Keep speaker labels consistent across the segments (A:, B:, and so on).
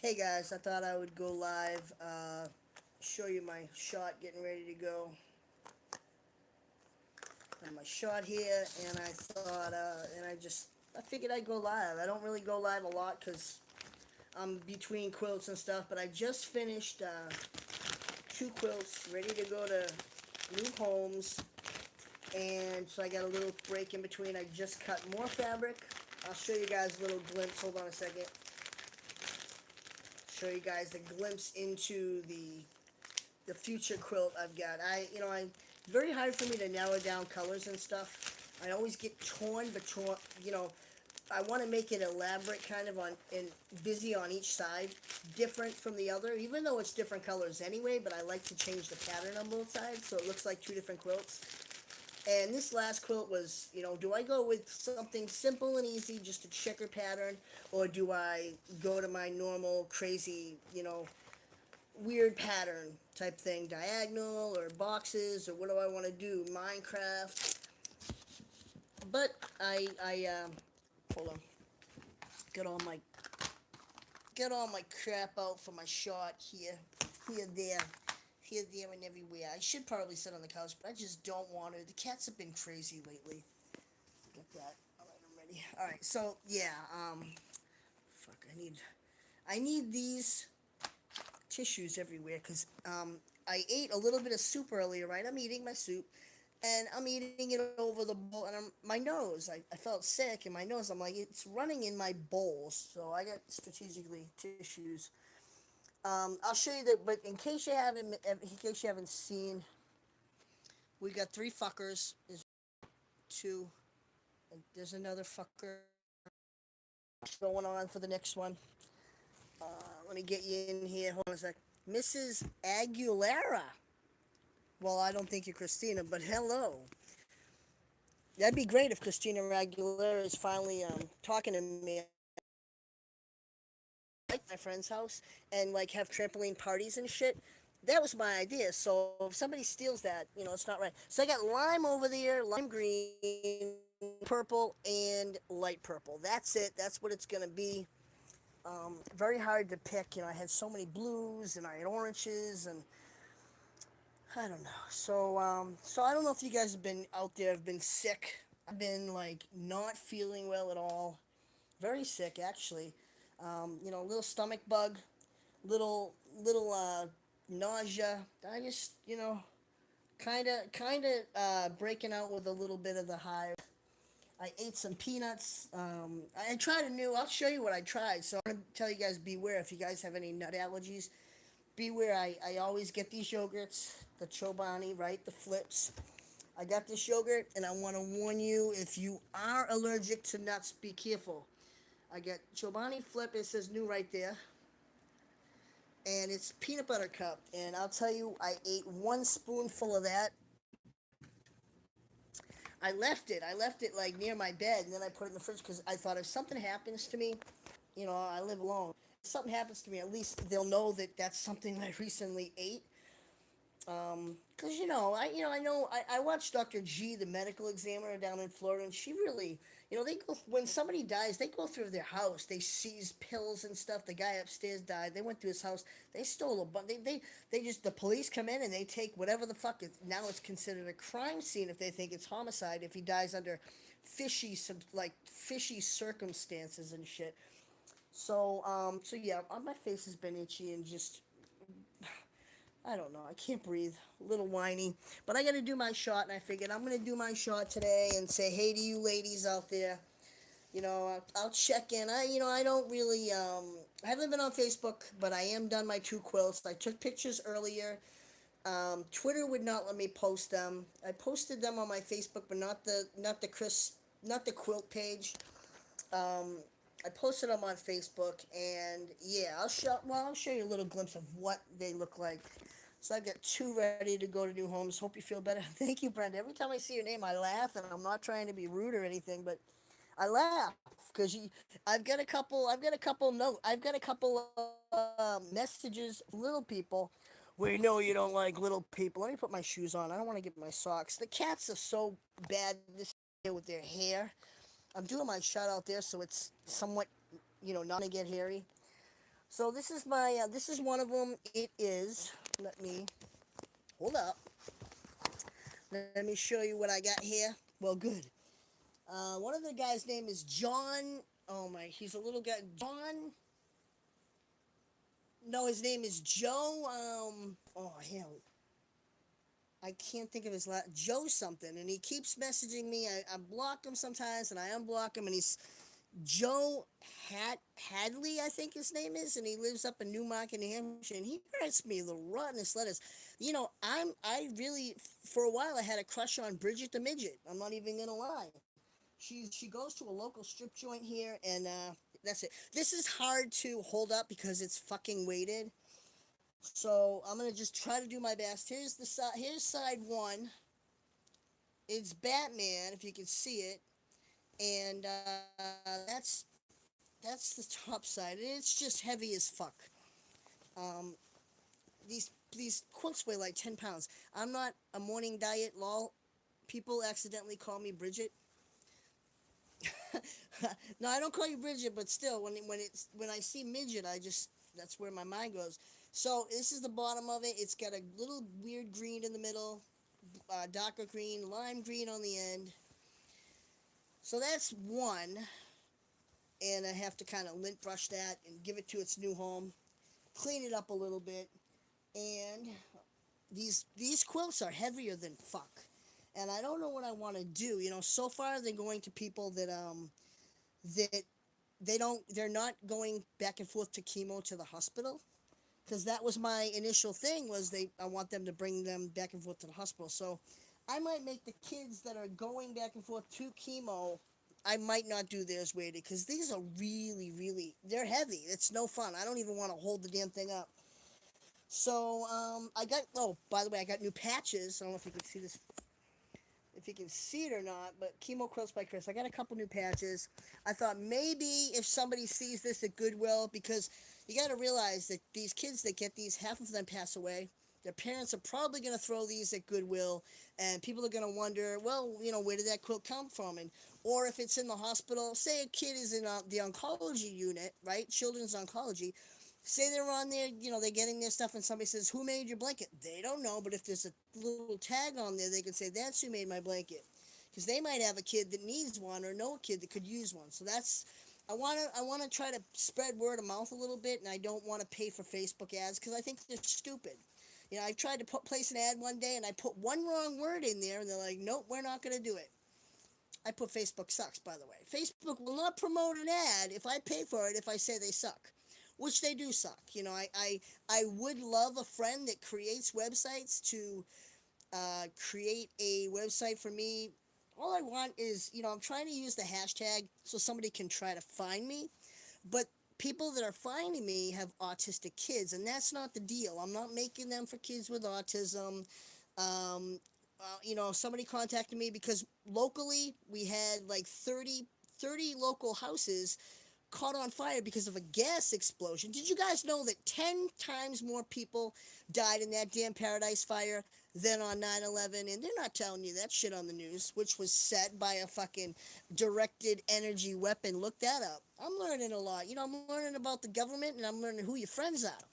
A: Hey guys, I thought I would go live, show you my shot getting ready to go. I have my shot here, and I figured I'd go live. I don't really go live a lot because I'm between quilts and stuff, but I just finished two quilts, ready to go to new homes, and so I got a little break in between. I just cut more fabric. I'll show you guys a little glimpse. Hold on a second. Show you guys the glimpse into the future quilt I've got. It's very hard for me to narrow down colors and stuff. I always get torn, but I want to make it elaborate, kind of on and busy on each side, different from the other, even though it's different colors anyway. But I like to change the pattern on both sides, so it looks like two different quilts. And this last quilt was, do I go with something simple and easy, just a checker pattern, or do I go to my normal crazy, weird pattern type thing, diagonal or boxes, or what do I want to do, Minecraft? But hold on, get all my get all my crap out for my shot here, here, there, here, there, and everywhere. I should probably sit on the couch, but I just don't want to. The cats have been crazy lately. Get that. All right, I'm ready. All right, so yeah, fuck, I need these tissues everywhere because I ate a little bit of soup earlier, right? I'm eating my soup, and I'm eating it over the bowl, and my nose, I felt sick in my nose. I'm like, it's running in my bowls, so I got strategically tissues. I'll show you that, but in case you haven't seen, we got three fuckers. There's two, and there's another fucker going on for the next one. Let me get you in here. Hold on a sec. Mrs. Aguilera. Well, I don't think you're Christina, but hello. That'd be great if Christina Aguilera is finally talking to me. Like my friend's house and like have trampoline parties and shit. That was my idea. So if somebody steals that, it's not right. So I got lime over there, lime green, purple, and light purple. That's it. That's what it's gonna be. Very hard to pick. I had so many blues and I had oranges and I don't know. So I don't know if you guys have been out there, have been sick. I've been like not feeling well at all. Very sick actually. A little stomach bug, little nausea. I just kind of breaking out with a little bit of the hive. I ate some peanuts. I tried a new. I'll show you what I tried. So I'm gonna tell you guys beware if you guys have any nut allergies. Beware. I always get these yogurts, the Chobani, right? The flips. I got this yogurt, and I want to warn you if you are allergic to nuts, be careful. I got Chobani Flip. It says new right there, and it's peanut butter cup. And I'll tell you, I ate one spoonful of that. I left it. I left it like near my bed, and then I put it in the fridge because I thought if something happens to me, I live alone. If something happens to me, at least they'll know that that's something I recently ate. Cause I watched Dr. G, the medical examiner down in Florida, and she really, they go when somebody dies, they go through their house, they seize pills and stuff. The guy upstairs died. They went to his house. They stole a bunch. They just the police come in and they take whatever the fuck is now it's considered a crime scene if they think it's homicide if he dies under fishy circumstances and shit. So yeah, my face has been itchy and just I don't know. I can't breathe. A little whiny. But I got to do my shot, and I figured I'm going to do my shot today and say hey to you ladies out there. I'll check in. I don't really, I haven't been on Facebook, but I am done my two quilts. I took pictures earlier. Twitter would not let me post them. I posted them on my Facebook, but not the quilt page. Um, I posted them on Facebook, and yeah, I'll show you a little glimpse of what they look like. So I've got two ready to go to new homes. Hope you feel better. Thank you, Brenda. Every time I see your name, I laugh, and I'm not trying to be rude or anything, but I laugh because I've got a couple messages from little people. We know you don't like little people. Let me put my shoes on. I don't want to get my socks. The cats are so bad this year with their hair. I'm doing my shot out there, so it's somewhat, not gonna get hairy. So this is one of them. It is. Let me hold up. Let me show you what I got here. Well, good. One of the guys' name is John. Oh my, he's a little guy. John. No, his name is Joe. Oh hell, I can't think of his last. Joe something, and he keeps messaging me. I block him sometimes, and I unblock him, and he's Joe Hadley, I think his name is, and he lives up in Newmarket, New Hampshire, and he writes me the rottenest letters. You know, I really for a while I had a crush on Bridget the Midget. I'm not even gonna lie. She goes to a local strip joint here, and that's it. This is hard to hold up because it's fucking weighted. So I'm gonna just try to do my best. Here's the side. Here's side one. It's Batman, if you can see it, and that's the top side. And it's just heavy as fuck. Um, these quilts weigh like 10 pounds. I'm not a morning diet lol. People accidentally call me Bridget. No, I don't call you Bridget, but still, when I see midget, I just that's where my mind goes. So this is the bottom of it. It's got a little weird green in the middle, darker green, lime green on the end. So that's one, and I have to kind of lint brush that and give it to its new home, clean it up a little bit, and these quilts are heavier than fuck, and I don't know what I want to do. You know, so far they're going to people that they're not going back and forth to chemo to the hospital, because that was my initial thing was I want them to bring them back and forth to the hospital. So I might make the kids that are going back and forth to chemo, I might not do theirs weighted, because these are really they're heavy. It's no fun. I don't even want to hold the damn thing up. So I got, oh, by the way, I got new patches. I don't know if you can see this, if you can see it or not, but Chemo Quilts by Chris. I got a couple new patches. I thought maybe if somebody sees this at Goodwill, because you got to realize that these kids that get these, half of them pass away. Their parents are probably going to throw these at Goodwill, and people are going to wonder, well, you know, where did that quilt come from? And or if it's in the hospital, say a kid is in the oncology unit, right? Children's oncology. Say they're on there, you know, they're getting their stuff, and somebody says, "Who made your blanket?" They don't know, but if there's a little tag on there, they can say, "That's who made my blanket," because they might have a kid that needs one or know a kid that could use one. So that's I wanna try to spread word of mouth a little bit, and I don't want to pay for Facebook ads because I think they're stupid. You know, I tried to place an ad one day, and I put one wrong word in there, and they're like, "Nope, we're not gonna do it." I put Facebook sucks, by the way. Facebook will not promote an ad if I pay for it if I say they suck, which they do suck. You know, I would love a friend that creates websites to create a website for me. All I want is, you know, I'm trying to use the hashtag so somebody can try to find me, but people that are finding me have autistic kids, and that's not the deal. I'm not making them for kids with autism. Um, you know, somebody contacted me because locally we had like 30 local houses caught on fire because of a gas explosion. Did you guys know that 10 times more people died in that damn Paradise Fire than on 9/11? And they're not telling you that shit on the news, which was set by a fucking directed energy weapon. Look that up. I'm learning a lot. You know, I'm learning about the government, and I'm learning who your friends are.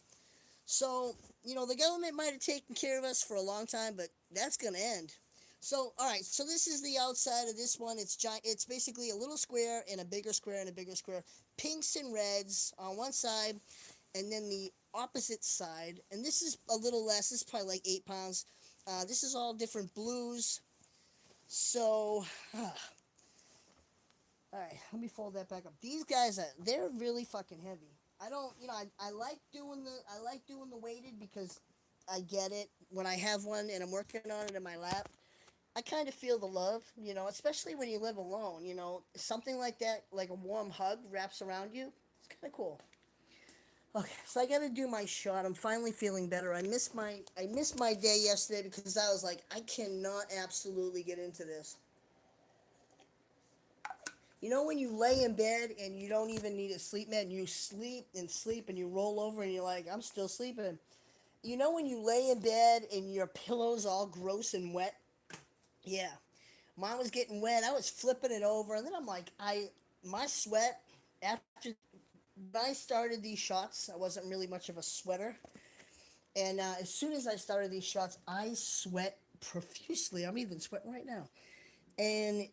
A: So, you know, the government might have taken care of us for a long time, but that's going to end. So, all right, so this is the outside of this one. It's giant. It's basically a little square and a bigger square and a bigger square. Pinks and reds on one side, and then the opposite side. And this is a little less. This is probably like 8 pounds. This is all different blues. So, all right, let me fold that back up. These guys they're really fucking heavy. I don't, you know, I like doing the weighted because I get it when I have one and I'm working on it in my lap. I kind of feel the love, you know, especially when you live alone. You know, something like that, like a warm hug wraps around you. It's kind of cool. Okay, so I got to do my shot. I'm finally feeling better. I missed my day yesterday because I was like, I cannot absolutely get into this. You know when you lay in bed and you don't even need a sleep mat and you sleep and you roll over and you're like, I'm still sleeping. You know when you lay in bed and your pillow's all gross and wet? Yeah. Mine was getting wet. I was flipping it over and then I'm like, my sweat after when I started these shots, I wasn't really much of a sweater. And as soon as I started these shots, I sweat profusely. I'm even sweating right now. And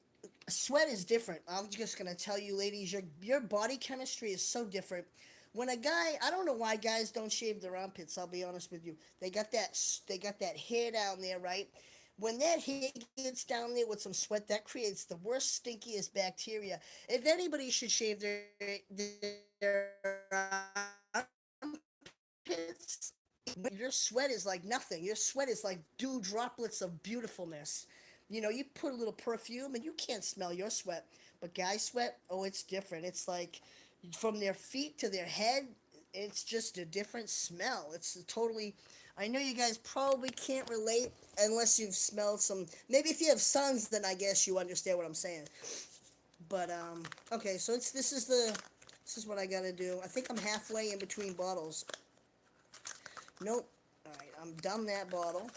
A: sweat is different. I'm just gonna tell you, ladies, your body chemistry is so different. When a guy, I don't know why guys don't shave their armpits. I'll be honest with you. They got that hair down there, right? When that hair gets down there with some sweat, that creates the worst, stinkiest bacteria. If anybody should shave their armpits, your sweat is like nothing. Your sweat is like dew droplets of beautifulness. You put a little perfume and you can't smell your sweat. But guy sweat, oh, it's different. It's like from their feet to their head, it's just a different smell. It's totally. I know you guys probably can't relate unless you've smelled some. Maybe if you have sons, then I guess you understand what I'm saying. But okay, so this is what I gotta do. I think I'm halfway in between bottles. Nope. All right, I'm done that bottle.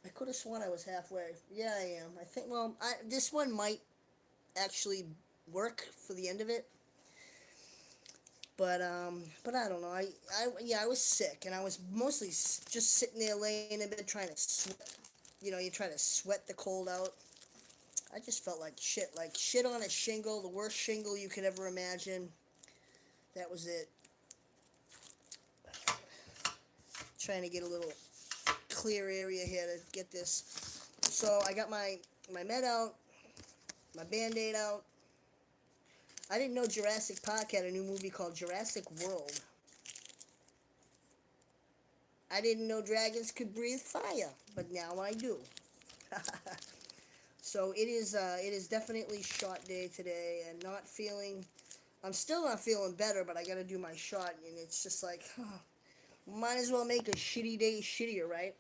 A: I could have sworn I was halfway. Yeah, I am. I think. Well, this one might actually work for the end of it. But I don't know. Yeah, I was sick, and I was mostly just sitting there laying in bed trying to sweat. You try to sweat the cold out. I just felt like shit on a shingle, the worst shingle you could ever imagine. That was it. Trying to get a little clear area here to get this. So I got my med out, my band-aid out. I didn't know Jurassic Park had a new movie called Jurassic World. I didn't know dragons could breathe fire, but now I do. So it is definitely shot day today, and not feeling. I'm still not feeling better, but I got to do my shot, and it's just like, might as well make a shitty day shittier, right?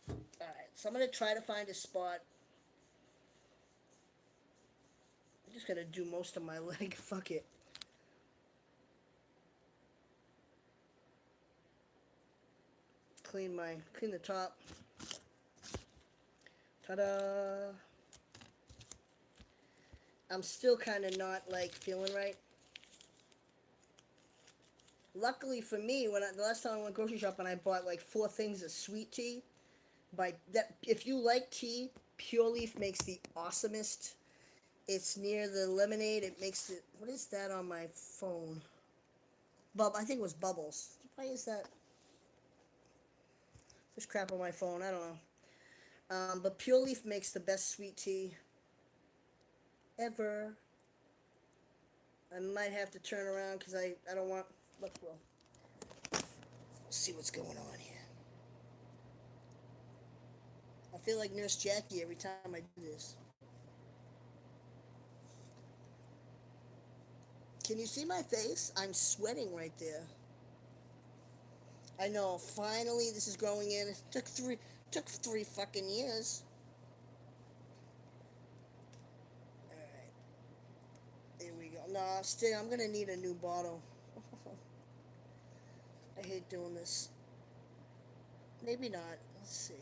A: All right, so I'm gonna try to find a spot. I'm just gonna do most of my leg. Fuck it. Clean the top. Ta-da! I'm still kind of not like feeling right. Luckily for me, the last time I went grocery shopping, I bought like 4 things of sweet tea. By that, if you like tea, Pure Leaf makes the awesomest. It's near the lemonade. It makes it. What is that on my phone? I think it was Bubbles. Why is that? There's crap on my phone. I don't know. But Pure Leaf makes the best sweet tea ever. I might have to turn around because I don't want. Look, well, see what's going on here. I feel like Nurse Jackie every time I do this. Can you see my face? I'm sweating right there. I know. Finally, this is growing in. It took three fucking years. All right, there we go. No, still, I'm gonna need a new bottle. I hate doing this. Maybe not. Let's see.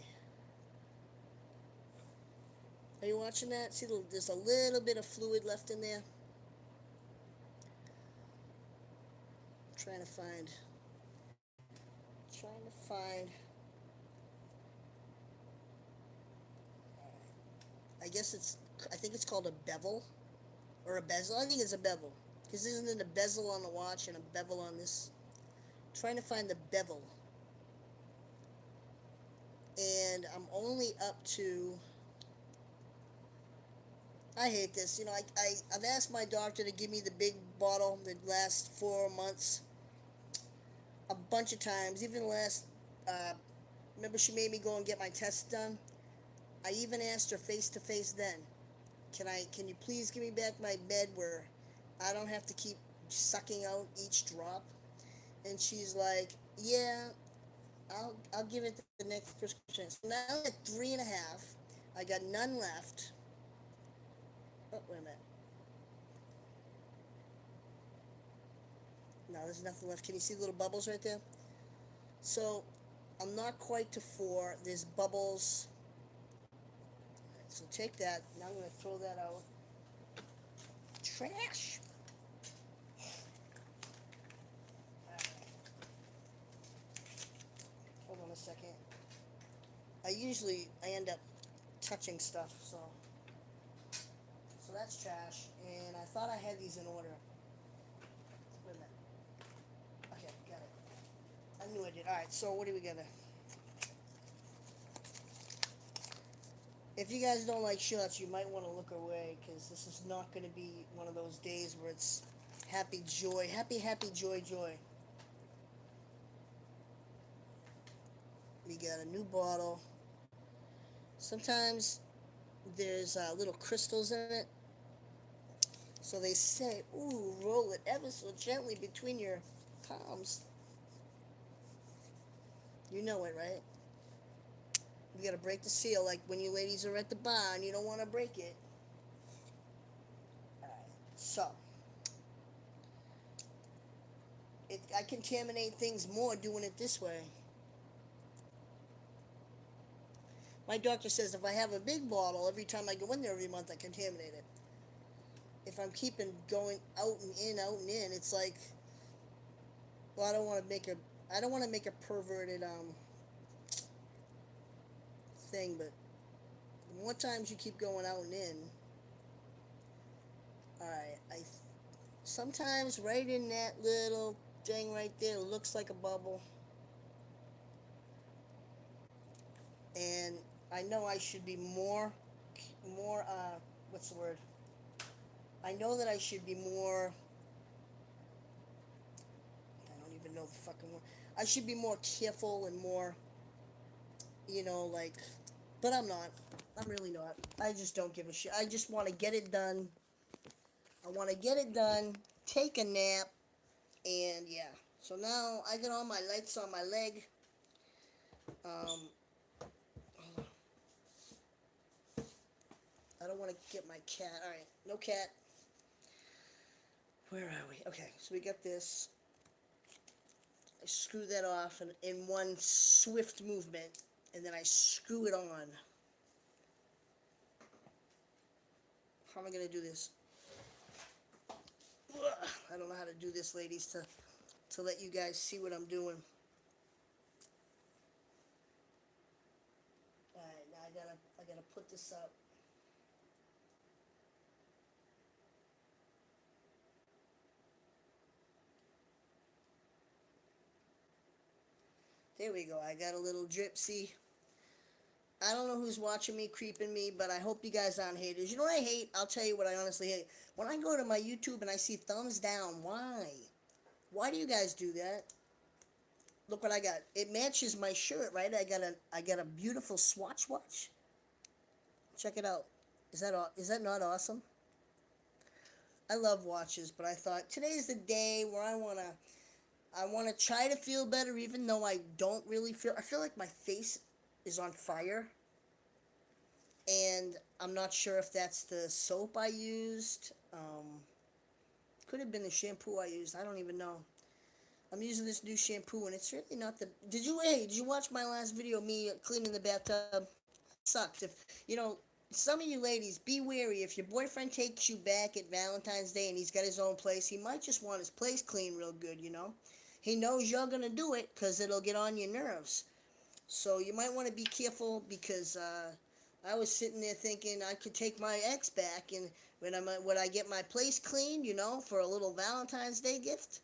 A: Are you watching that? See, there's a little bit of fluid left in there. Trying to find. Trying to find. I guess it's. I think it's called a bevel or a bezel. I think it's a bevel because isn't it a bezel on the watch and a bevel on this? Trying to find the bevel, and I'm only up to. I hate this. I've asked my doctor to give me the big bottle that lasts 4 months a bunch of times. Even last, remember she made me go and get my tests done. I even asked her face to face then. Can you please give me back my bed where I don't have to keep sucking out each drop? And she's like, yeah, I'll give it the next prescription. So now I'm at 3.5. I got none left. Oh, wait a minute. No, there's nothing left. Can you see the little bubbles right there? So I'm not quite to 4. There's bubbles. So take that. Now I'm going to throw that out. Trash. I end up touching stuff, so that's trash. And I thought I had these in order. Wait a minute. Okay, got it. I knew I did. All right. So what do we got? If you guys don't like shorts, you might want to look away because this is not going to be one of those days where it's happy joy, happy joy joy. We got a new bottle. Sometimes there's little crystals in it. So they say, ooh, roll it ever so gently between your palms. You know it, right? You gotta break the seal, like when you ladies are at the bar and you don't want to break it. Alright, so. I contaminate things more doing it this way. My doctor says if I have a big bottle, every time I go in there every month, I contaminate it. If I'm keeping going out and in, it's like, well, I don't want to make a perverted thing, but the more times you keep going out and in, all right, sometimes right in that little thing right there looks like a bubble, and I know I should be more what's the word? I know that I should be more. I don't even know the fucking word. I should be more careful and more, like, but I'm not. I'm really not. I just don't give a shit. I just want to get it done. I want to get it done, take a nap, and yeah. So now I got all my lights on my leg. I don't want to get my cat. All right, no cat. Where are we? Okay, so we got this. I screw that off in one swift movement, and then I screw it on. How am I going to do this? Ugh, I don't know how to do this, ladies, to let you guys see what I'm doing. Alright, now I gotta put this up. There we go. I got a little drip. See, I don't know who's watching me, creeping me, but I hope you guys aren't haters. You know what I hate? I'll tell you what I honestly hate. When I go to my YouTube and I see thumbs down, why? Why do you guys do that? Look what I got. It matches my shirt, right? I got a beautiful Swatch watch. Check it out. Is that not awesome? I love watches, but I thought today's the day where I want to try to feel better, even though I don't really feel. I feel like my face is on fire, and I'm not sure if that's the soap I used. Could have been the shampoo I used. I don't even know. I'm using this new shampoo, and it's really not the. Did you watch my last video? Me cleaning the bathtub. Sucked. If some of you ladies, be wary. If your boyfriend takes you back at Valentine's Day and he's got his own place, he might just want his place clean real good. He knows you're gonna do it because it'll get on your nerves. So you might want to be careful because I was sitting there thinking I could take my ex back and when I get my place cleaned, for a little Valentine's Day gift.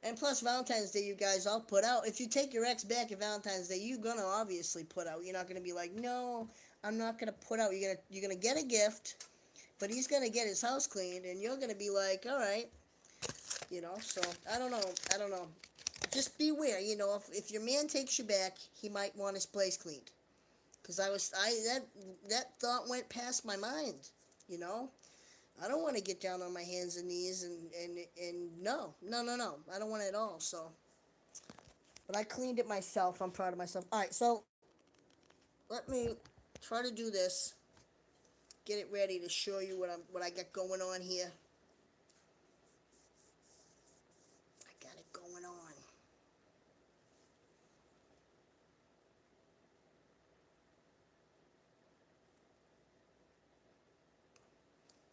A: And plus Valentine's Day, you guys all put out. If you take your ex back at Valentine's Day, you're gonna obviously put out. You're not gonna be like, no, I'm not gonna put out. You're gonna get a gift, but he's gonna get his house cleaned, and you're gonna be like, all right, So I don't know. I don't know. Just beware. If your man takes you back, he might want his place cleaned. Because that thought went past my mind. You know. I don't want to get down on my hands and knees and no. I don't want it at all. So, but I cleaned it myself. I'm proud of myself. All right, so let me try to do this. Get it ready to show you what I got going on here. I got it going on.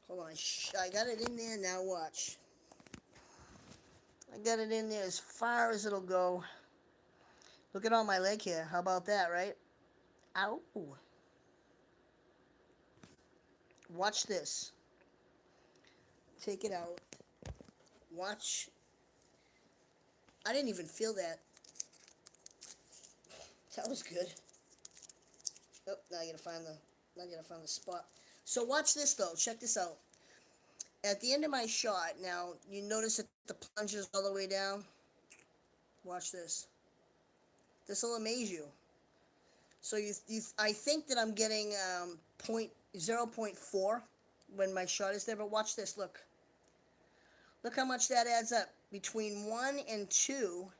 A: Hold on. I got it in there now. Watch. I got it in there as far as it'll go. Look at all my leg here. How about that, right? Ow. Watch this. Take it out. Watch. I didn't even feel that. That was good. Oh, now I gotta find the. Now I gotta find the spot. So watch this though. Check this out. At the end of my shot, now you notice that the plunger's all the way down. Watch this. This will amaze you. So I think that I'm getting 0.4 when my shot is there. But watch this. Look how much that adds up between 1 and 2.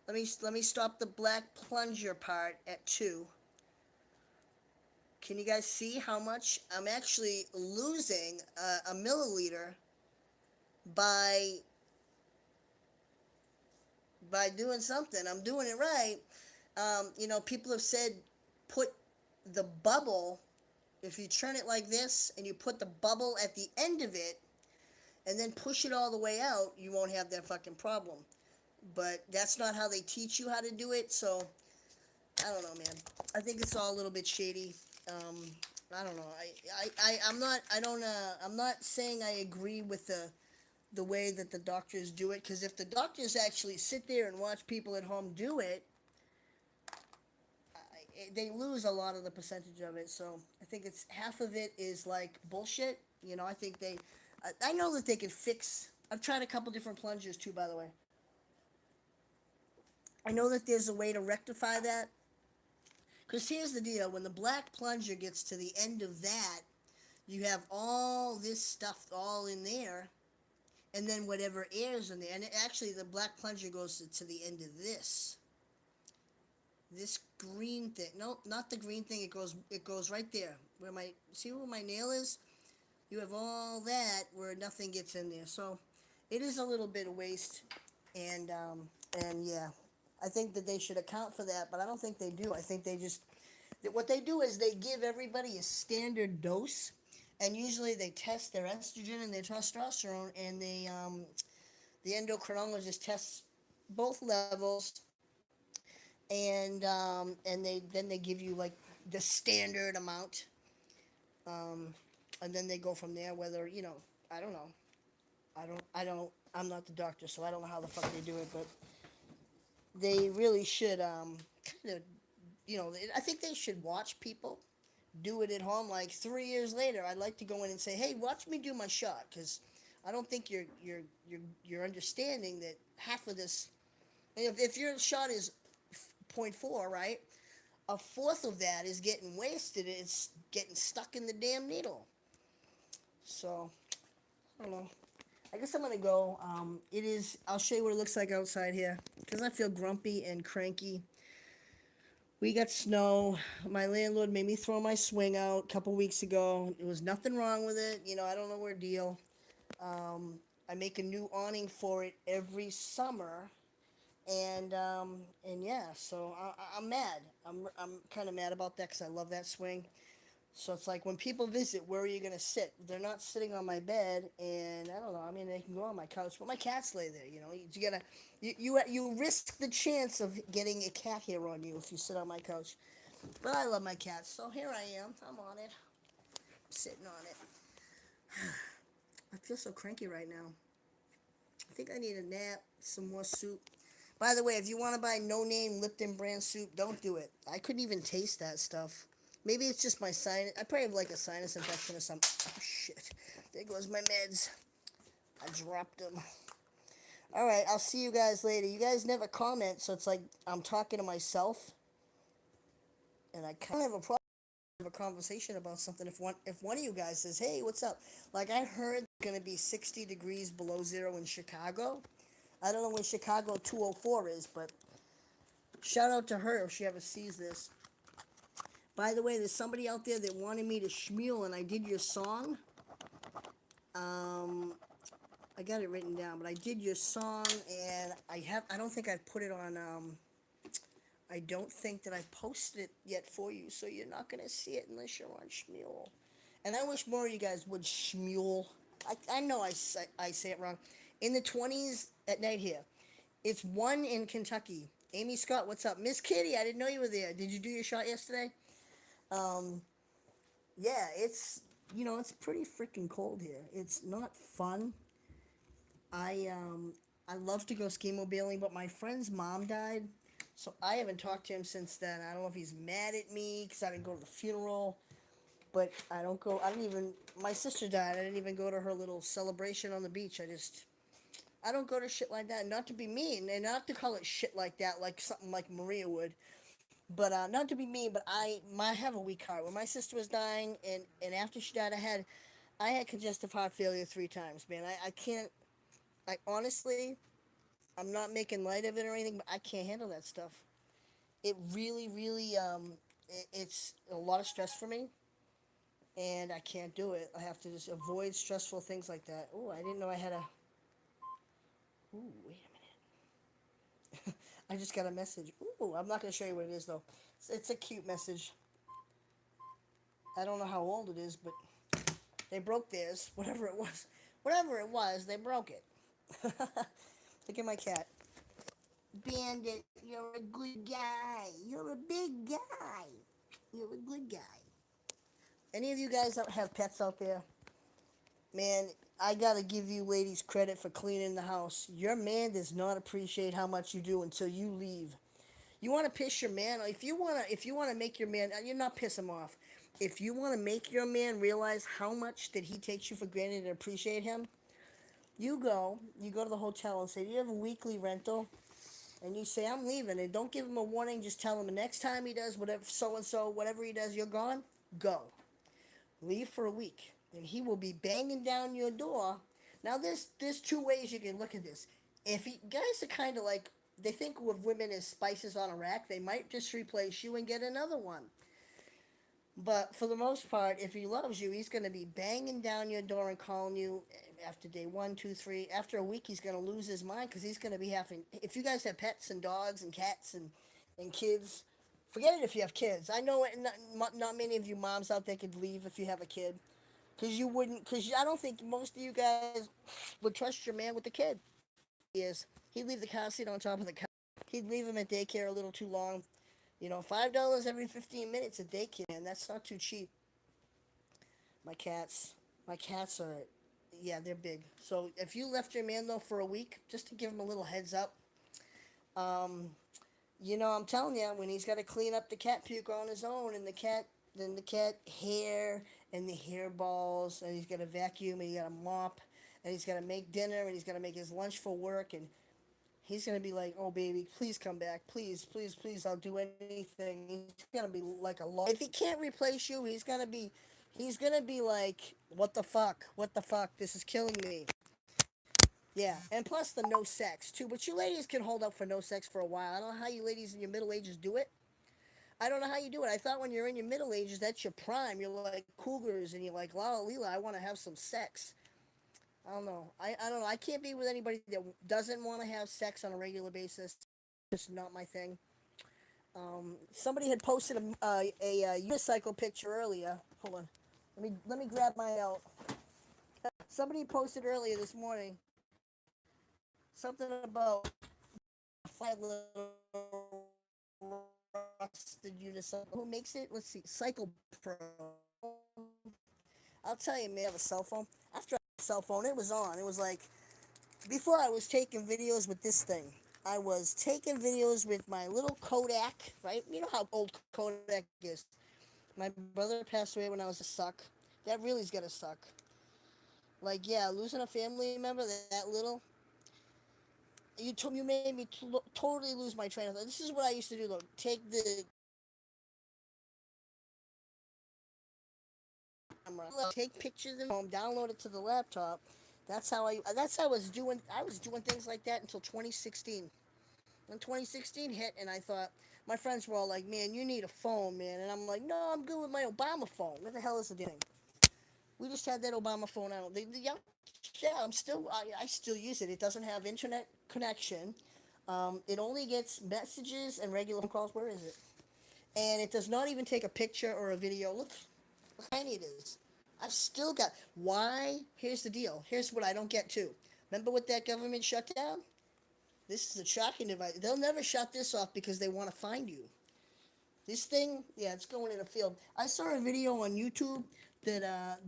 A: Let me stop the black plunger part at 2. Can you guys see how much I'm actually losing a milliliter by doing something? I'm doing it right. People have said put the bubble, if you turn it like this and you put the bubble at the end of it and then push it all the way out, you won't have that fucking problem. But that's not how they teach you how to do it, so I don't know, man. I think it's all a little bit shady. I don't know. I'm not saying I agree with the way that the doctors do it, because if the doctors actually sit there and watch people at home do it, they lose a lot of the percentage of it. So I think it's half of it is like bullshit. I think I know that they can fix. I've tried a couple different plungers too, by the way. I know that there's a way to rectify that. Because here's the deal: when the black plunger gets to the end of that, you have all this stuff all in there, and then whatever air's in there. And actually, the black plunger goes to the end of this green thing. No, not the green thing. It goes right there. Where my nail is? You have all that where nothing gets in there. So it is a little bit of waste, and yeah, I think that they should account for that, but I don't think they do. I think what they do is they give everybody a standard dose, and usually they test their estrogen and their testosterone, and the endocrinologist tests both levels, and they give you like the standard amount, um, and then they go from there. Whether I don't know. I'm not the doctor, so I don't know how the fuck they do it, but they really should kind of I think they should watch people do it at home. Like 3 years later, I'd like to go in and say, "Hey, watch me do my shot," because I don't think you're understanding that half of this. If your shot is 0.4, right? A fourth of that is getting wasted. It's getting stuck in the damn needle. So I don't know. I guess I'm gonna go. It is. I'll show you what it looks like outside here because I feel grumpy and cranky. We got snow. My landlord made me throw my swing out a couple weeks ago. There was nothing wrong with it. I don't know where deal. I make a new awning for it every summer, and yeah. So I'm mad. I'm kind of mad about that because I love that swing. So it's like when people visit, where are you gonna sit? They're not sitting on my bed, and I don't know. I mean, they can go on my couch, but my cats lay there. You gotta, you risk the chance of getting a cat hair on you if you sit on my couch. But I love my cats, so here I am. I'm on it. I'm sitting on it. I feel so cranky right now. I think I need a nap, some more soup. By the way, if you want to buy no-name Lipton brand soup, don't do it. I couldn't even taste that stuff. Maybe it's just my sinus. I probably have like a sinus infection or something. Oh, shit. There goes my meds. I dropped them. All right, I'll see you guys later. You guys never comment, so it's like I'm talking to myself. And I kind of have a problem with a conversation about something if one of you guys says, "Hey, what's up?" Like I heard it's going to be 60 degrees below zero in Chicago. I don't know where Chicago 204 is, but shout out to her if she ever sees this. By the way, there's somebody out there that wanted me to schmeal, and I did your song. I got it written down, but I did your song, and I don't think I've put it on. I don't think that I've posted it yet for you, so you're not gonna see it unless you're on schmeal. And I wish more of you guys would schmeal. I know I say it wrong. In the 20s at night here, it's 1 in Kentucky. Amy Scott, what's up? Miss Kitty, I didn't know you were there. Did you do your shot yesterday? Um, yeah, it's pretty freaking cold here. It's not fun. I um I love to go ski mobiling, but my friend's mom died, so I haven't talked to him since then. I don't know if he's mad at me because I didn't go to the funeral, but I don't go. I don't even. My sister died. I didn't even go to her little celebration on the beach. I don't go to shit like that. Not to be mean, and not to call it shit like that, like something like Maria would. But not to be mean, but I have a weak heart. When my sister was dying, and after she died, I had congestive heart failure 3 times. Man, I can't. I honestly, I'm not making light of it or anything, but I can't handle that stuff. It really, really, it's a lot of stress for me, and I can't do it. I have to just avoid stressful things like that. Oh, I didn't know I had a. Ooh, wait a minute. I just got a message. Ooh, I'm not gonna show you what it is though. It's a cute message. I don't know how old it is, but they broke theirs. Whatever it was, they broke it. Look at my cat. Bandit, you're a good guy. You're a big guy. You're a good guy. Any of you guys that have pets out there? Man, I gotta give you ladies credit for cleaning the house. Your man does not appreciate how much you do until you leave. You want to piss your man? If you wanna make your man, you're not piss him off. If you want to make your man realize how much that he takes you for granted and appreciate him, you go to the hotel and say, "Do you have a weekly rental?" And you say, "I'm leaving," and don't give him a warning. Just tell him the next time he does whatever, so and so, whatever he does, you're gone. Go. Leave for a week, and he will be banging down your door. Now, there's 2 ways you can look at this. If guys are kind of like, they think of women as spices on a rack, they might just replace you and get another one. But for the most part, if he loves you, he's going to be banging down your door and calling you after day one, two, three. After a week, he's going to lose his mind because he's going to be having. If you guys have pets and dogs and cats and kids, forget it if you have kids. I know not many of you moms out there could leave if you have a kid because you wouldn't. Because I don't think most of you guys would trust your man with the kid. Is he'd leave the car seat on top of the car. He'd leave him at daycare a little too long. $5 every 15 minutes a daycare, and that's not too cheap. My cats, my cats are, yeah, they're big. So if you left your man though for a week, just to give him a little heads up, um, I'm telling you, when he's got to clean up the cat puke on his own, and then the cat hair and the hair balls, and he's got to vacuum, and he got to mop, and he's got to make dinner, and he's got to make his lunch for work, and he's gonna be like, "Oh, baby, please come back, please, please, please. I'll do anything." He's gonna be like a lot. If he can't replace you, he's gonna be like, "What the fuck? What the fuck? This is killing me." Yeah, and plus the no sex too. But you ladies can hold up for no sex for a while. I don't know how you ladies in your middle ages do it. I don't know how you do it. I thought when you're in your middle ages, that's your prime. You're like cougars, and you're like, "La Leela, I want to have some sex." I don't know. I don't know. I can't be with anybody that doesn't want to have sex on a regular basis. Just not my thing. Somebody had posted a unicycle picture earlier. Hold on. Let me grab my out. Somebody posted earlier this morning something about a flat little rusted unicycle. Who makes it? Let's see. Cycle Pro. I'll tell you, man, I have a cell phone. After I had a cell phone, it was on. It was like before I was taking videos with this thing. I was taking videos with my little Kodak, right? You know how old Kodak is. My brother passed away when I was a suck. That really's gotta suck. Like, yeah, losing a family member that little. You made me totally lose my train of thought. This is what I used to do though. Take the camera, take pictures of home, download it to the laptop. That's how I. That's how I was doing. I was doing things like that until 2016. When 2016 hit, and I thought my friends were all like, "Man, you need a phone, man," and I'm like, "No, I'm good with my Obama phone. What the hell is the thing?" We just had that Obama phone out. Yeah, I still use it. It doesn't have internet connection. It only gets messages and regular phone calls. Where is it? And it does not even take a picture or a video. Look how tiny it is. I've still got. Why? Here's the deal. Here's what I don't get too. Remember with that government shutdown? This is a tracking device. They'll never shut this off because they want to find you. This thing, yeah, it's going in a field. I saw a video on YouTube that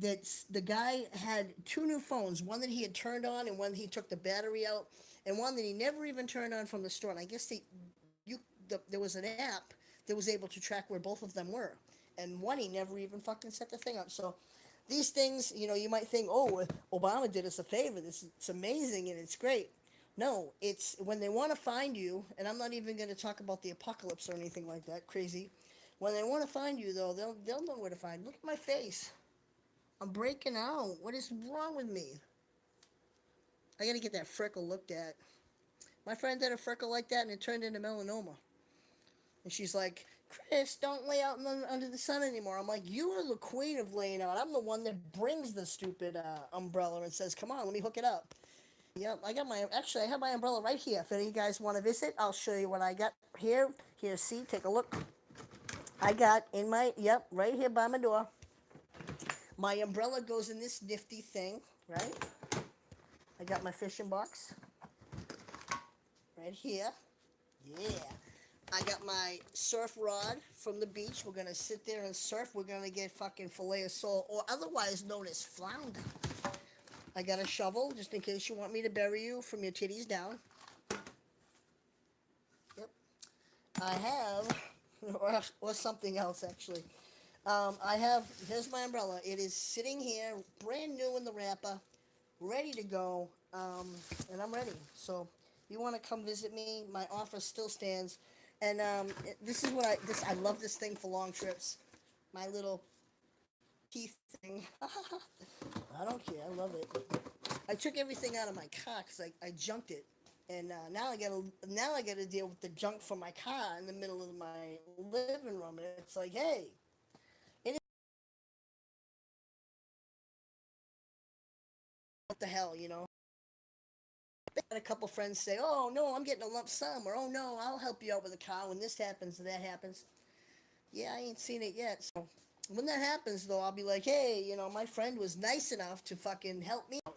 A: the guy had two new phones, one that he had turned on and one he took the battery out, and one that he never even turned on from the store. And I guess there was an app that was able to track where both of them were, and one he never even fucking set the thing up. So these things, you might think, oh, Obama did us a favor. This It's amazing and it's great. No, it's when they want to find you, and I'm not even going to talk about the apocalypse or anything like that. Crazy. When they want to find you, though, they'll know where to find. Look at my face. I'm breaking out. What is wrong with me? I got to get that freckle looked at. My friend did a freckle like that, and it turned into melanoma. And she's like, Chris, don't lay out under the sun anymore. I'm like, you are the queen of laying out. I'm the one that brings the stupid umbrella and says, come on, let me hook it up. Yep, I have my umbrella right here. If any of you guys want to visit, I'll show you what I got here. Here, see, take a look. I got right here by my door. My umbrella goes in this nifty thing, right? I got my fishing box right here. Yeah. I got my surf rod from the beach. We're gonna sit there and surf. We're gonna get fucking fillet of sole, or otherwise known as flounder. I got a shovel just in case you want me to bury you from your titties down. Yep. I have, or something else actually. Here's my umbrella. It is sitting here, brand new in the wrapper, ready to go, and I'm ready. So, if you want to come visit me, my offer still stands. And this is I love this thing for long trips. My little teeth thing. I don't care. I love it. I took everything out of my car because I junked it, and now I gotta deal with the junk from my car in the middle of my living room, and it's like, hey, it is, what the hell. I had a couple friends say, oh no, I'm getting a lump sum, or oh no, I'll help you out with the car when this happens and that happens. Yeah, I ain't seen it yet. So when that happens, though, I'll be like, hey, my friend was nice enough to fucking help me out.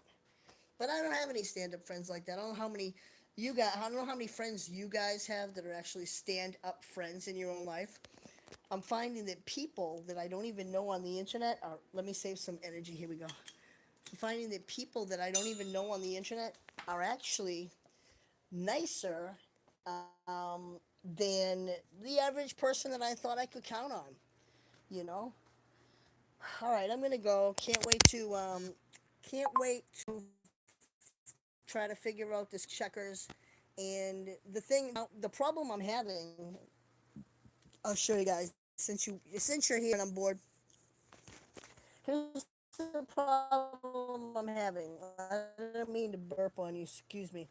A: But I don't have any stand-up friends like that. I don't know how many you got. I don't know how many friends you guys have that are actually stand-up friends in your own life. I'm finding that people that I don't even know on the internet are. Let me save some energy. Here we go. I'm finding that people that I don't even know on the internet are actually nicer than the average person that I thought I could count on. You know. All right, I'm gonna go. Can't wait to try to figure out this checkers. And the problem I'm having, I'll show you guys since you're here and I'm bored. Here's the problem I'm having. I didn't mean to burp on you. Excuse me.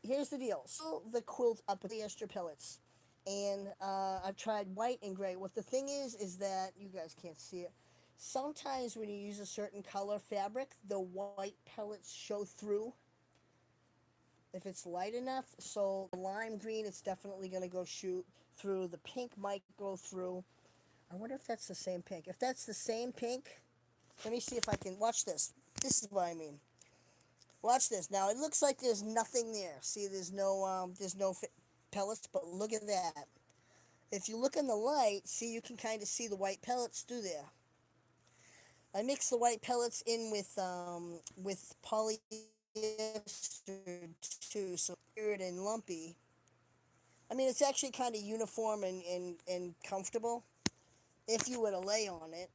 A: Here's the deal. So the quilt up with the polyester pellets, and I've tried white and gray. What the thing is that you guys can't see it. Sometimes when you use a certain color fabric, the white pellets show through if it's light enough. So the lime green, it's definitely going to go shoot through. The pink might go through. I wonder if that's the same pink. If that's the same pink, let me see if I can watch this. This is what I mean. Watch this. Now it looks like there's nothing there. See, there's no pellets, but look at that. If you look in the light, see, you can kind of see the white pellets through there. I mix the white pellets in with polyester too, so weird and lumpy. I mean, it's actually kind of uniform and comfortable if you were to lay on it.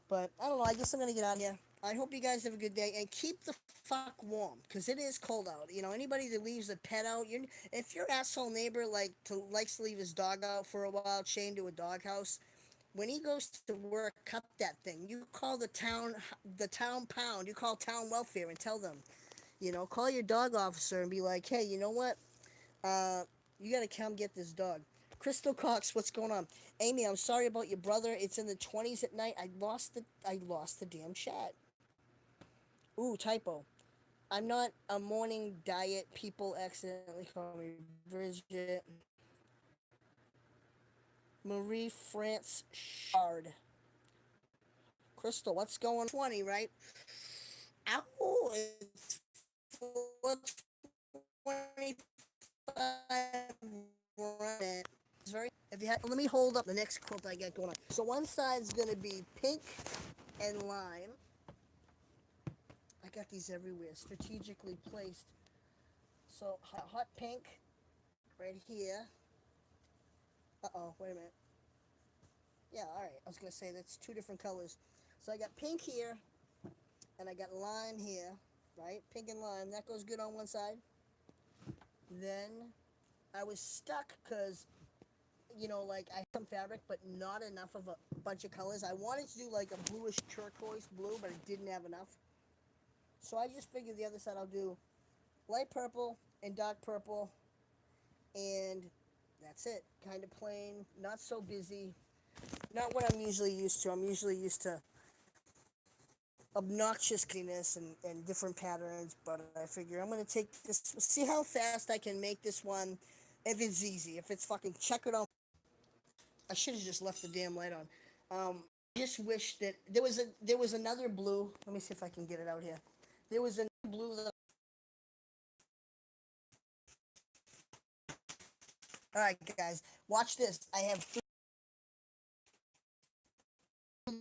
A: But I don't know. I guess I'm gonna get out of here. I hope you guys have a good day and keep the fuck warm because it is cold out. Anybody that leaves a pet out, if your asshole neighbor likes to leave his dog out for a while, chained to a doghouse, when he goes to work, cut that thing. You call the town pound. You call town welfare and tell them. Call your dog officer and be like, hey, you know what? Uh, you gotta come get this dog. Crystal Cox, what's going on? Amy, I'm sorry about your brother. It's in the 20s at night. I lost the damn chat. Ooh, typo. I'm not a morning diet. People accidentally call me Bridget. Marie France Shard. Crystal, what's going on? 20, right? Ow, it's 25 run. It's very. If you had, let me hold up the next quilt I got going on. So one side's gonna be pink and lime. I got these everywhere, strategically placed. So hot pink right here. Uh-oh, wait a minute. Yeah, all right. I was gonna say that's two different colors. So I got pink here, and I got lime here, right? Pink and lime. That goes good on one side. Then I was stuck because like I had some fabric, but not enough of a bunch of colors. I wanted to do like a bluish turquoise blue, but I didn't have enough. So I just figured the other side I'll do light purple and dark purple, and that's it. Kind of plain, not so busy. Not what I'm usually used to. I'm usually used to obnoxious cleanness and different patterns, but I figure I'm gonna take this, see how fast I can make this one. If it's easy, if it's fucking checkered on, I should have just left the damn light on. Just wish that there was another blue. Let me see if I can get it out here. There was another blue that. All right, guys, watch this. I have three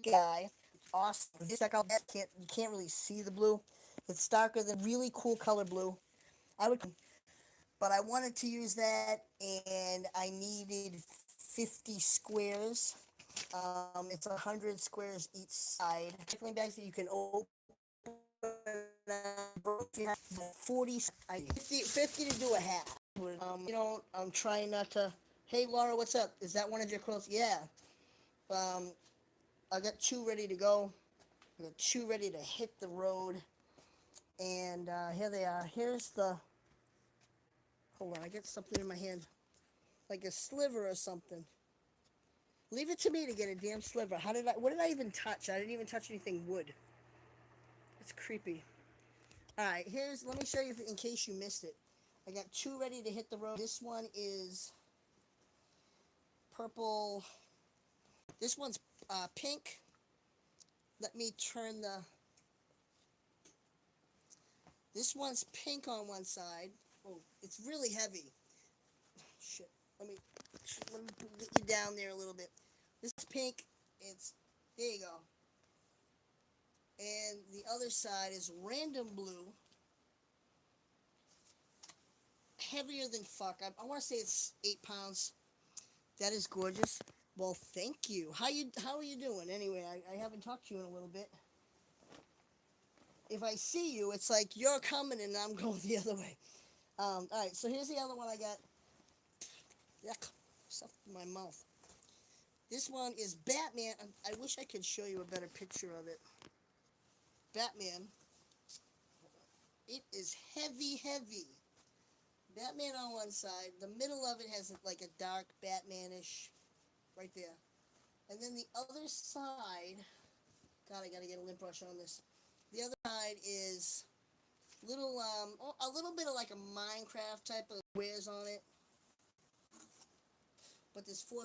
A: guy. Awesome. Just check out that. You can't really see the blue. It's darker than really cool color blue. I would, but I wanted to use that, and I needed 50 squares. It's 100 squares each side. Recycling bags that you can open. 40, 50 to do a half. I'm trying not to. Hey, Laura, what's up? Is that one of your quilts? Yeah. Um, I got two ready to go. I got two ready to hit the road. And here they are. Here's the. Hold on, I get something in my hand. Like a sliver or something. Leave it to me to get a damn sliver. What did I even touch? I didn't even touch anything wood. It's creepy. Alright, let me show you in case you missed it. I got two ready to hit the road. This one is purple. This one's pink. Let me turn the. This one's pink on one side. Oh, it's really heavy. Shit. Let me get you down there a little bit. This is pink. There you go. And the other side is random blue. Heavier than fuck. I want to say it's 8 pounds. That is gorgeous. Well, thank you. How are you doing? Anyway, I haven't talked to you in a little bit. If I see you, it's like you're coming and I'm going the other way. All right, so here's the other one I got. Yuck, stuff in my mouth. This one is Batman. I wish I could show you a better picture of it. Batman. It is heavy, heavy. Batman on one side. The middle of it has like a dark Batmanish right there. And then the other side, God, I gotta get a lint brush on this. The other side is a little bit of like a Minecraft type of squares on it. But there's four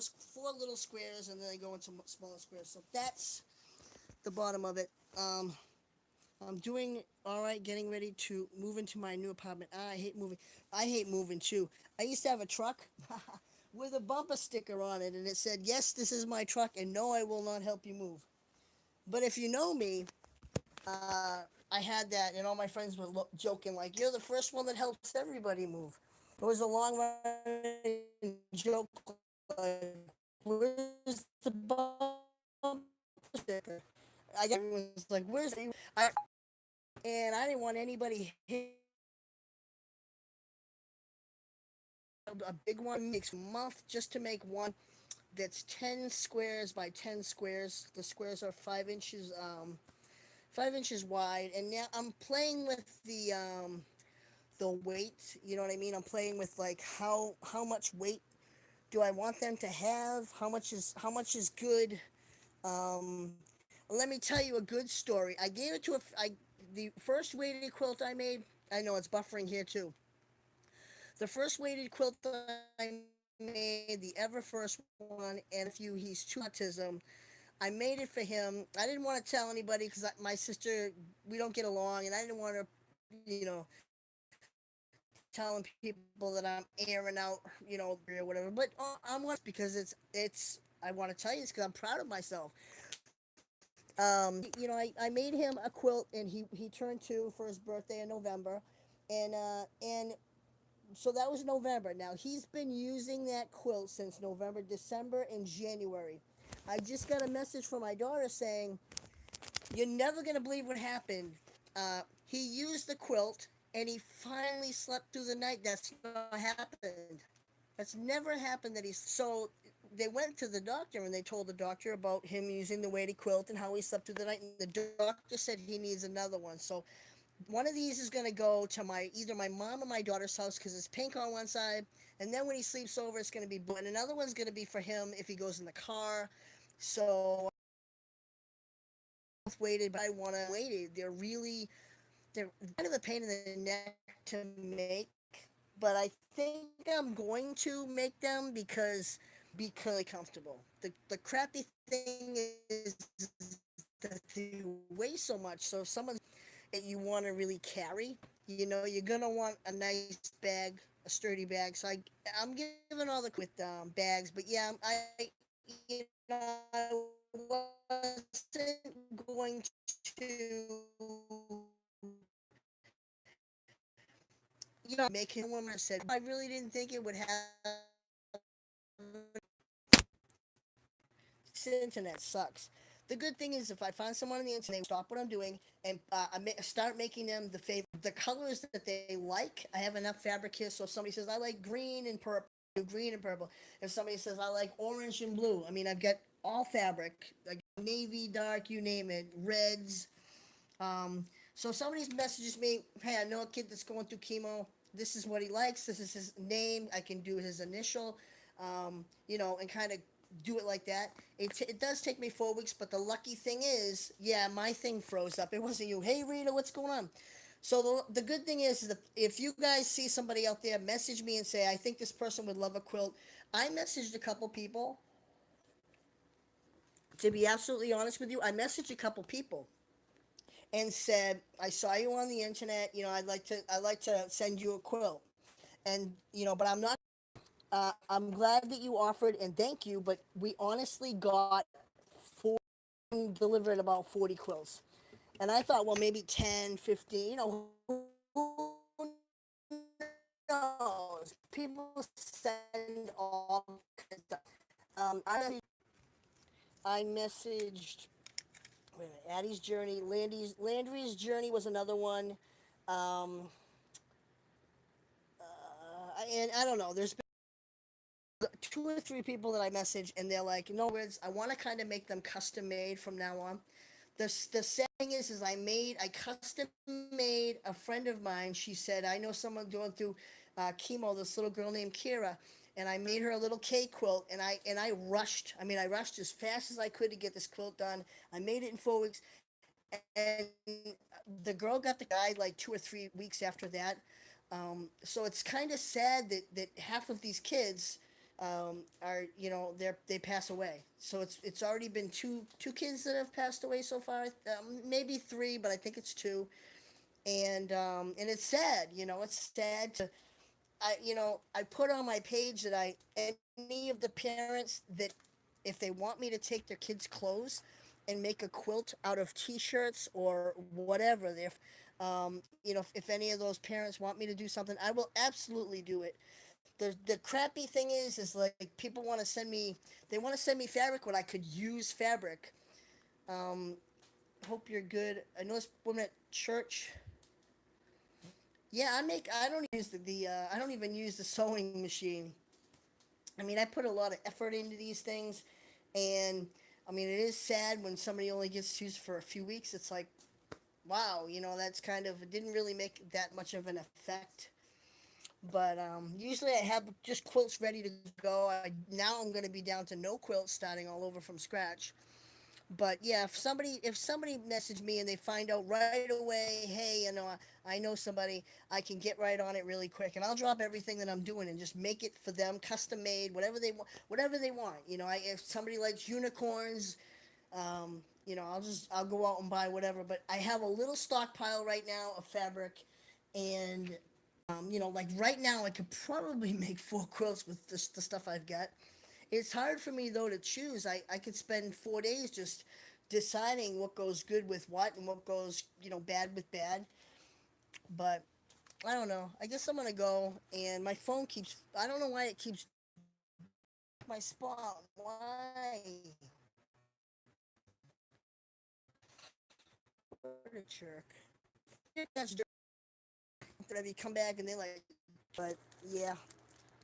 A: little squares, and then they go into smaller squares. So that's the bottom of it. I'm doing all right, getting ready to move into my new apartment. I hate moving. I hate moving too. I used to have a truck with a bumper sticker on it, and it said, "Yes, this is my truck, and no, I will not help you move." But if you know me, I had that, and all my friends were joking, like, "You're the first one that helps everybody move." It was a long running joke, like, "Where's the bumper sticker?" I got everyone's like, "Where's the?" And I didn't want anybody hit a big one makes muff just to make one that's 10 squares by 10 squares. The squares are 5 inches 5 inches wide, and now I'm playing with the weight, you know what I mean? I'm playing with like how much weight do I want them to have? How much is good? um Let me tell you a good story. I gave it to the first weighted quilt I made. I know it's buffering here too. The first weighted quilt I made, the ever first one, and if you he's two autism. I made it for him. I didn't want to tell anybody because my sister, we don't get along, and I didn't want to, you know, telling people that I'm airing out, or whatever. But I'm one because it's. I want to tell you this because I'm proud of myself. I made him a quilt, and he turned 2 for his birthday in November, and so that was November. Now he's been using that quilt since November, December, and January. I just got a message from my daughter saying, "You're never gonna believe what happened. He used the quilt, and he finally slept through the night. That's not happened. That's never happened that he's so." They went to the doctor and they told the doctor about him using the weighted quilt and how he slept through the night. And the doctor said he needs another one. So one of these is going to go to my either my mom or my daughter's house because it's pink on one side, and then when he sleeps over, it's going to be blue, and another one's going to be for him if he goes in the car. So both weighted, but I want to weighted. They're kind of a pain in the neck to make, but I think I'm going to make them because be comfortable. The crappy thing is that they weigh so much. So if someone's that you want to really carry, you're gonna want a nice bag, a sturdy bag. So I'm giving all the bags, but yeah, I wasn't going to make him woman said I really didn't think it would have this internet sucks. The good thing is, if I find someone on the internet, stop what I'm doing and start making them the colors that they like. I have enough fabric here, so if somebody says I like green and purple, green and purple. If somebody says I like orange and blue, I mean I've got all fabric, like navy, dark, you name it, reds. So if somebody messages me, hey, I know a kid that's going through chemo. This is what he likes. This is his name. I can do his initial, and kind of do it like that. It does take me 4 weeks, but the lucky thing is, yeah, my thing froze up. It wasn't you. Hey, Rita, what's going on? So the good thing is that if you guys see somebody out there, message me and say, I think this person would love a quilt. I messaged a couple people. To be absolutely honest with you, I messaged a couple people and said, I saw you on the internet. I'd like to send you a quilt, and but I'm not. I'm glad that you offered and thank you, but we honestly got 40 delivered about 40 quilts, and I thought, well, maybe 10, 15. Who knows? People send all kinds of stuff. I messaged wait a minute, Addie's Journey, Landry's Journey was another one. Um, and I don't know. There's been 2 or 3 people that I message, and they're like, "No words. I want to kind of make them custom made from now on." The sad thing is I custom made a friend of mine. She said, "I know someone going through chemo. This little girl named Kira." And I made her a little K quilt, and I rushed. I mean, I rushed as fast as I could to get this quilt done. I made it in 4 weeks, and the girl got the guy like 2 or 3 weeks after that. So it's kind of sad that half of these kids are they pass away. So it's already been two kids that have passed away so far. Maybe 3, but I think it's 2. And it's sad. It's sad to I put on my page that any of the parents that if they want me to take their kids' clothes and make a quilt out of T-shirts or whatever, if any of those parents want me to do something, I will absolutely do it. The crappy thing is like people want to send me they want to send me fabric when I could use fabric. Um, Hope you're good. I know this woman at church. Yeah, I don't use I don't even use the sewing machine. I mean, I put a lot of effort into these things, and I mean, it is sad when somebody only gets to use for a few weeks. It's like, wow, that's kind of it didn't really make that much of an effect. But usually I have just quilts ready to go. Now I'm going to be down to no quilts, starting all over from scratch. But yeah, if somebody message me and they find out right away, hey, I know somebody, I can get right on it really quick, and I'll drop everything that I'm doing and just make it for them, custom made, whatever they want, whatever they want. If somebody likes unicorns, I'll go out and buy whatever. But I have a little stockpile right now of fabric, and like right now I could probably make 4 quilts with the stuff I've got. It's hard for me though to choose. I could spend 4 days just deciding what goes good with what and what goes, bad with bad. But I don't know. I guess I'm gonna go. And my phone keeps. I don't know why it keeps my spot. Why? What a jerk. That's jerk. After you come back and they like. But yeah,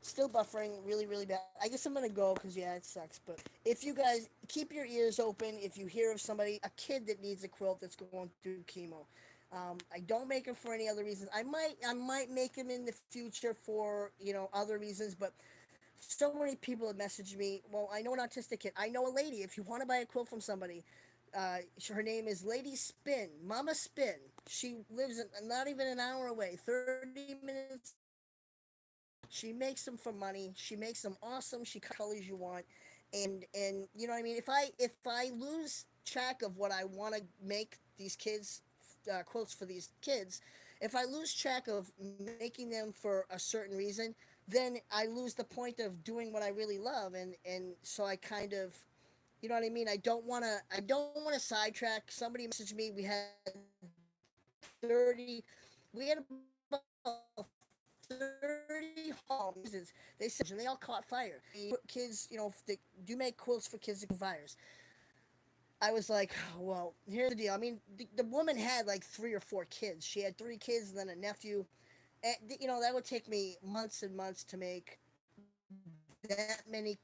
A: still buffering really really bad. I guess I'm gonna go because yeah, it sucks. But if you guys keep your ears open, if you hear of somebody, a kid that needs a quilt that's going through chemo, I don't make them for any other reasons. I might make them in the future for other reasons, but so many people have messaged me. Well, I know an autistic kid. I know a lady. If you want to buy a quilt from somebody, her name is Lady Spin, Mama Spin. She lives not even an hour away, 30 minutes. She makes them for money. She makes them awesome. She colors you want, and you know what I mean. If I lose track of what I want to make these kids quotes for these kids, if I lose track of making them for a certain reason, then I lose the point of doing what I really love, and so I kind of, you know what I mean. I don't want to sidetrack. Somebody messaged me. We had 30. We had about 30 homes. They said, and they all caught fire. Kids, they do make quilts for kids with fires. I was like, well, here's the deal. I mean, the woman had like 3 or 4 kids. She had 3 kids and then a nephew. And, that would take me months and months to make that many.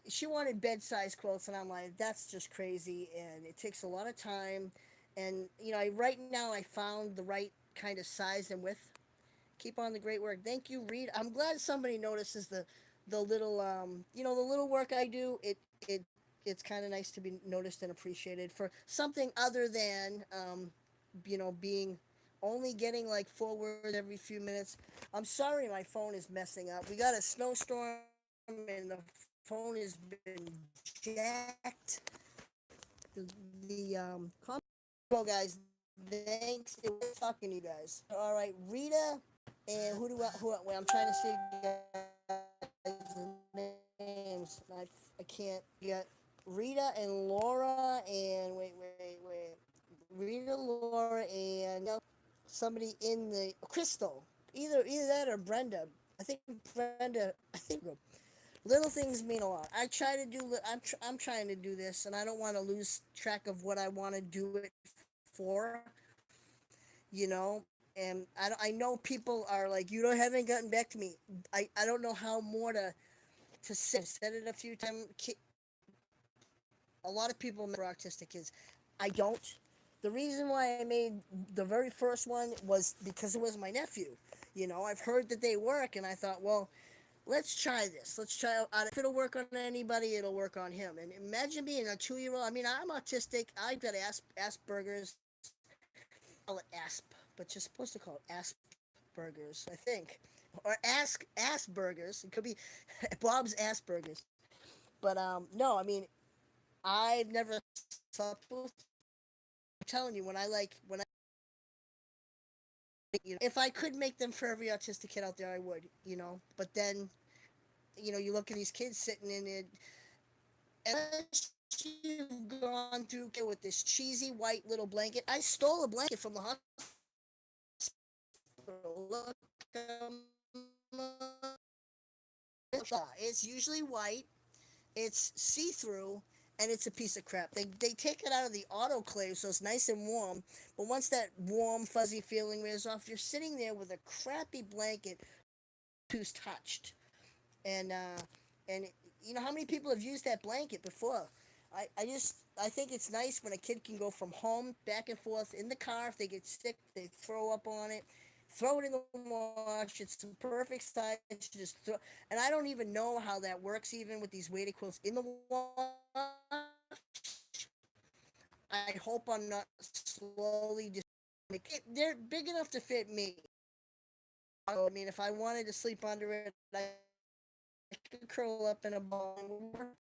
A: She wanted bed-sized quilts, and I'm like, that's just crazy, and it takes a lot of time. And right now I found the right kind of size and width. Keep on the great work. Thank you, Reed. I'm glad somebody notices the little the little work I do. It's kind of nice to be noticed and appreciated for something other than being only getting like 4 words every few minutes. I'm sorry my phone is messing up. We got a snowstorm and the phone has been jacked. The well guys, thanks. It was talking to you guys. All right, Rita. And wait, I'm trying to see guys' names. I can't get Rita and Laura and wait. Rita, Laura, and somebody in the Crystal. Either that or Brenda. I think Brenda. I think little things mean a lot. I try to do. I'm trying to do this, and I don't want to lose track of what I want to do it for. You know, and I know people are like, you don't haven't gotten back to me. I don't know how more to say. I've said it a few times. A lot of people for autistic kids. I don't. The reason why I made the very first one was because it was my nephew. I've heard that they work, and I thought, well, let's try this. Let's try out. If it'll work on anybody, it'll work on him. And imagine being a 2-year-old. I mean, I'm autistic. I've got Asperger's. Call it Asp, but you're supposed to call it Asperger's, I think, or Asperger's. It could be Bob's Asperger's. But no, I mean, I've never slept with. I'm telling you, when I if I could make them for every autistic kid out there, I would. But then you look at these kids sitting in it, and you've gone through with this cheesy white little blanket. I stole a blanket from the hospital. Look, it's usually white. It's see through, and it's a piece of crap. They take it out of the autoclave so it's nice and warm. But once that warm fuzzy feeling wears off, you're sitting there with a crappy blanket who's touched. And how many people have used that blanket before? I think it's nice when a kid can go from home back and forth in the car. If they get sick, they throw up on it, throw it in the wash. It's the perfect size to just throw. And I don't even know how that works even with these weighted quilts in the wash. I hope I'm not slowly just. They're big enough to fit me. I mean, if I wanted to sleep under it, I could curl up in a ball.